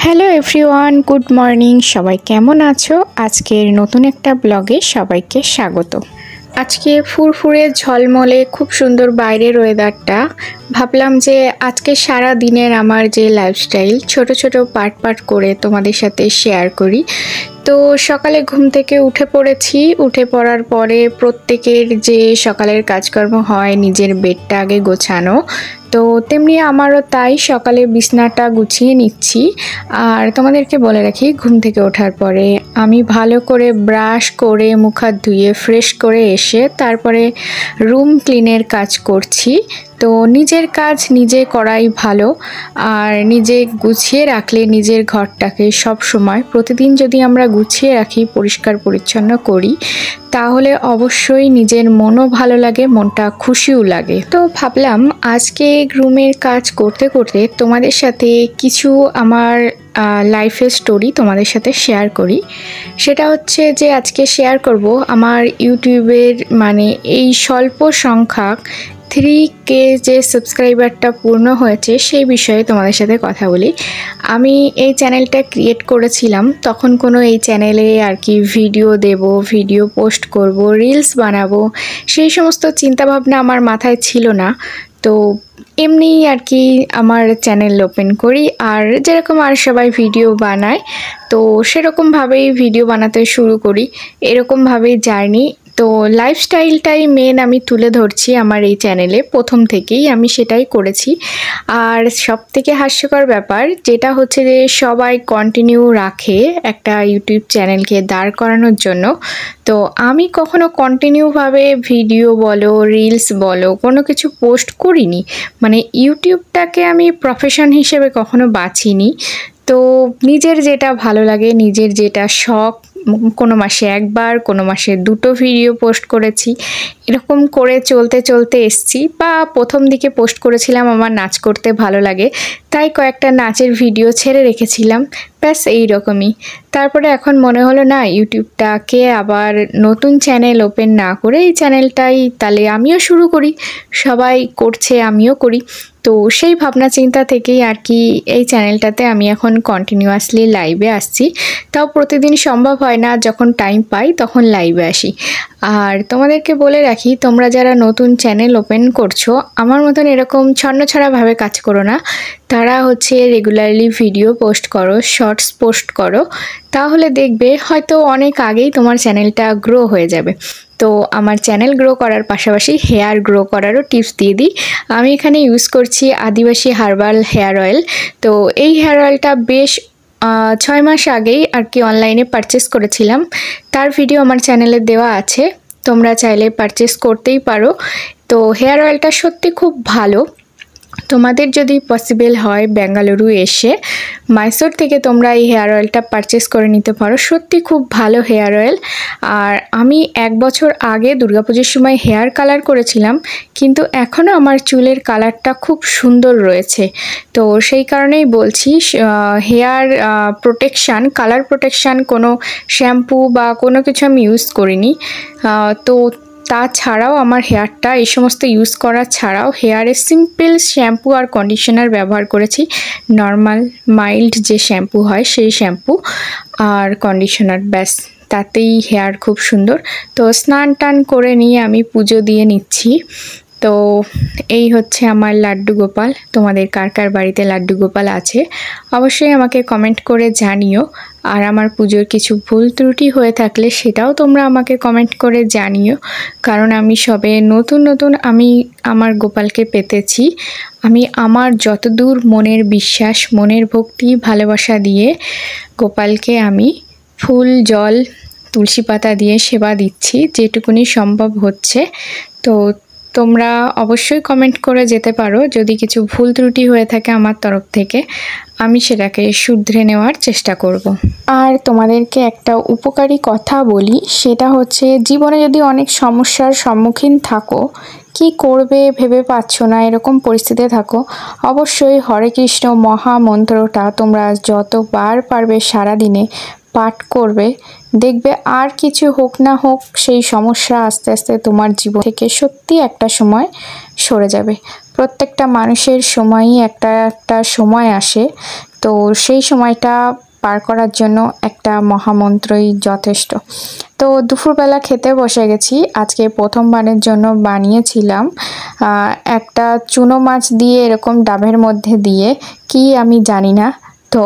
Hello everyone, good morning. সবাই কেমন আছো? আজকের নতুন একটা ব্লগে সবাইকে স্বাগত। আজকে ফুরফুরে ঝলমলে খুব সুন্দর বাইরের ওয়েদারটা। ভাবলাম যে আজকে সারা দিনের আমার যে লাইফস্টাইল ছোট ছোট পার্ট করে তোমাদের সাথে শেয়ার করি। তো সকালে ঘুম থেকে উঠে পড়েছি। উঠে পড়ার পরে প্রত্যেকের যে সকালের কাজকর্ম হয়, নিজের বেডটা আগে গোছানো, তো তেমনি আমারও তাই সকালে বিছনাটা গুছিয়ে নিচ্ছি। আর তোমাদেরকে বলে রাখি, ঘুম থেকে ওঠার পরে আমি ভালো করে ব্রাশ করে মুখ হাত ধুয়ে ফ্রেশ করে এসে তারপরে রুম ক্লিনের কাজ করছি। তো নিজের কাজ নিজে করাই ভালো। আর নিজে গুছিয়ে রাখলে নিজের ঘরটাকে সব সময় প্রতিদিন যদি আমরা গুছিয়ে রাখি, পরিষ্কার পরিচ্ছন্ন করি, তাহলে অবশ্যই নিজের মনও ভালো লাগে, মনটা খুশিও লাগে। তো ভাবলাম আজকে রুমের কাজ করতে করতে তোমাদের সাথে কিছু আমার লাইফের স্টোরি তোমাদের সাথে শেয়ার করি। সেটা হচ্ছে যে আজকে শেয়ার করব আমার ইউটিউবের এই স্বল্প সংখ্যক 3K যে সাবস্ক্রাইবারটা পূর্ণ হয়েছে সেই বিষয়ে তোমাদের সাথে কথা বলি। আমি এই চ্যানেলটা ক্রিয়েট করেছিলাম, তখন কোনো এই চ্যানেলে ভিডিও দেব, ভিডিও পোস্ট করব, রিলস বানাবো, সেই সমস্ত চিন্তাভাবনা আমার মাথায় ছিল না। তো এমনি আমার চ্যানেল ওপেন করি, আর যেরকম আর সবাই ভিডিও বানায় তো সেরকমভাবেই ভিডিও বানাতে শুরু করি। এরকমভাবেই জার্নি, তো লাইফস্টাইলটাই মেন আমি তুলে ধরছি আমার এই চ্যানেলে। প্রথম থেকেই আমি সেটাই করেছি। আর সবথেকে হাস্যকর ব্যাপার যেটা হচ্ছে যে সবাই কন্টিনিউ রাখে একটা ইউটিউব চ্যানেলকে দাঁড় করানোর জন্য, তো আমি কখনো কন্টিনিউভাবে ভিডিও বলো, রিলস বলো, কোনো কিছু পোস্ট করিনি। ইউটিউবটাকে আমি প্রফেশন হিসেবে কখনো বাছিনি। তো নিজের যেটা ভালো লাগে, নিজের যেটা শখ, কোনো মাসে একবার, কোনো মাসে 2টো ভিডিও পোস্ট করেছি, এরকম করে চলতে চলতে এসছি। বা প্রথম দিকে পোস্ট করেছিলাম আমার নাচ করতে ভালো লাগে, তাই কয়েকটা নাচের ভিডিও ছেড়ে রেখেছিলাম, ব্যাস এইরকমই। তারপরে এখন মনে হলো না, ইউটিউবটাকে আবার নতুন চ্যানেল ওপেন না করে এই চ্যানেলটাই তাহলে আমিও শুরু করি, সবাই করছে আমিও করি। তো সেই ভাবনা চিন্তা থেকেই এই চ্যানেলটাতে আমি এখন কন্টিনিউয়াসলি লাইভে আসছি। তাও প্রতিদিন সম্ভব হয় না, যখন টাইম পাই তখন লাইভে আসি। আর তোমাদেরকে বলে রাখি, তোমরা যারা নতুন চ্যানেল ওপেন করছো, আমার মতন এরকম ছন্নছাড়াভাবে কাজ করো না। তারা রেগুলারলি ভিডিও পোস্ট করো, শর্টস পোস্ট করো, তাহলে দেখবে হয়তো অনেক আগেই তোমার চ্যানেলটা গ্রো হয়ে যাবে। তো আমার চ্যানেল গ্রো করার পাশাপাশি হেয়ার গ্রো করারও টিপস দিয়ে দিই। আমি এখানে ইউজ করছি আদিবাসী হার্বাল হেয়ার অয়েল। তো এই হেয়ার অয়েলটা বেশ 6 মাস আগেই অনলাইনে পারচেস করেছিলাম। তার ভিডিও আমার চ্যানেলে দেওয়া আছে, তোমরা চাইলে পারচেস করতেই পারো। তো হেয়ার অয়েলটা সত্যি খুব ভালো। তোমাদের যদি পসিবল হয় বেঙ্গালুরু এসে মাইসোর থেকে তোমরা এই হেয়ার অয়েলটা পারচেস করে নিতে পারো, সত্যি খুব ভালো হেয়ার অয়েল। আর আমি 1 বছর আগে দুর্গাপুজোর সময় হেয়ার কালার করেছিলাম, কিন্তু এখনও আমার চুলের কালারটা খুব সুন্দর রয়েছে। তো সেই কারণেই বলছি, হেয়ার প্রোটেকশান, কালার প্রোটেকশান কোনো শ্যাম্পু বা কোনো কিছু আমি ইউজ করিনি। তো তাছাড়াও আমার হেয়ারটা এই সমস্ত ইউজ করা ছাড়াও হেয়ারে সিম্পল শ্যাম্পু আর কন্ডিশনার ব্যবহার করেছি। নর্মাল মাইল্ড যে শ্যাম্পু হয় সেই শ্যাম্পু আর কন্ডিশনার, ব্যাস তাতেই হেয়ার খুব সুন্দর। তো স্নান টান করে নিয়ে আমি পুজো দিয়ে নিচ্ছি। তো এই হচ্ছে আমার লাড্ডু গোপাল। তোমাদের কার কার বাড়িতে লাড্ডু গোপাল আছে অবশ্যই আমাকে কমেন্ট করে জানিও। আর আমার পুজোর কিছু ভুল ত্রুটি হয়ে থাকলে সেটাও তোমরা আমাকে কমেন্ট করে জানিও, কারণ আমি সবে নতুন আমি আমার গোপালকে পেতেছি। আমি আমার যতদূর মনের বিশ্বাস, মনের ভক্তি, ভালোবাসা দিয়ে গোপালকে আমি ফুল, জল, তুলসী পাতা দিয়ে সেবা দিচ্ছি যেটুকুনি সম্ভব হচ্ছে। তো তোমরা অবশ্যই কমেন্ট করে যেতে পারো যদি কিছু ভুল ত্রুটি হয়ে থাকে আমার তরফ থেকে, আমি সেটাকে শুধরে নেওয়ার চেষ্টা করব। আর তোমাদেরকে একটা উপকারী কথা বলি, সেটা হচ্ছে জীবনে যদি অনেক সমস্যার সম্মুখীন থাকো, কি করবে ভেবে পাচ্ছ না, এরকম পরিস্থিতিতে থাকো, অবশ্যই হরে কৃষ্ণ মহামন্ত্রটা তোমরা যতবার পারবে সারাদিনে পাঠ করবে। দেখবে আর কিছু হোক না হোক সেই সমস্যা আস্তে আস্তে তোমার জীবন থেকে সত্যি একটা সময় সরে যাবে। প্রত্যেকটা মানুষের সময়ই একটা সময় আসে, তো সেই সময়টা পার করার জন্য একটা মহামন্ত্রই যথেষ্ট। তো দুপুরবেলা খেতে বসে গেছি। আজকে প্রথমবারের জন্য বানিয়েছিলাম একটা চুনো মাছ দিয়ে এরকম ডাবের মধ্যে দিয়ে, কি আমি জানি না। তো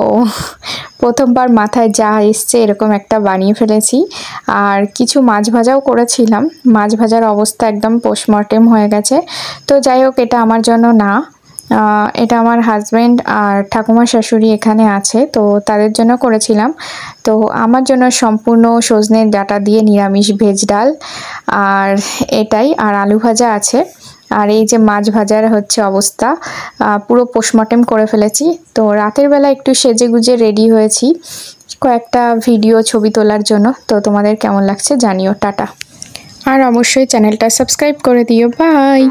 প্রথমবার মাথায় যা এসছে এরকম একটা বানিয়ে ফেলেছি। আর কিছু মাছ ভাজাও করেছিলাম, মাছ ভাজার অবস্থা একদম পোস্টমর্টেম হয়ে গেছে। তো যাই হোক, এটা আমার জন্য না, এটা আমার হাজব্যান্ড আর ঠাকুমা শাশুড়ি এখানে আছে, তো তাদের জন্য করেছিলাম। তো আমার জন্য সম্পূর্ণ সজনের ডাঁটা দিয়ে নিরামিষ ভেজ ডাল আর এটাই, আর আলু ভাজা আছে। আর এই যে মাছ ভাজার হচ্ছে অবস্থা, পুরো পোস্টমর্টেম করে ফেলেছি। তো রাতের বেলা একটু সেজে গুজে রেডি হয়েছি কয়েকটা ভিডিও ছবি তোলার জন্য। তো তোমাদের কেমন লাগছে জানিও। টাটা। আর অবশ্যই চ্যানেলটা সাবস্ক্রাইব করে দিও। বাই।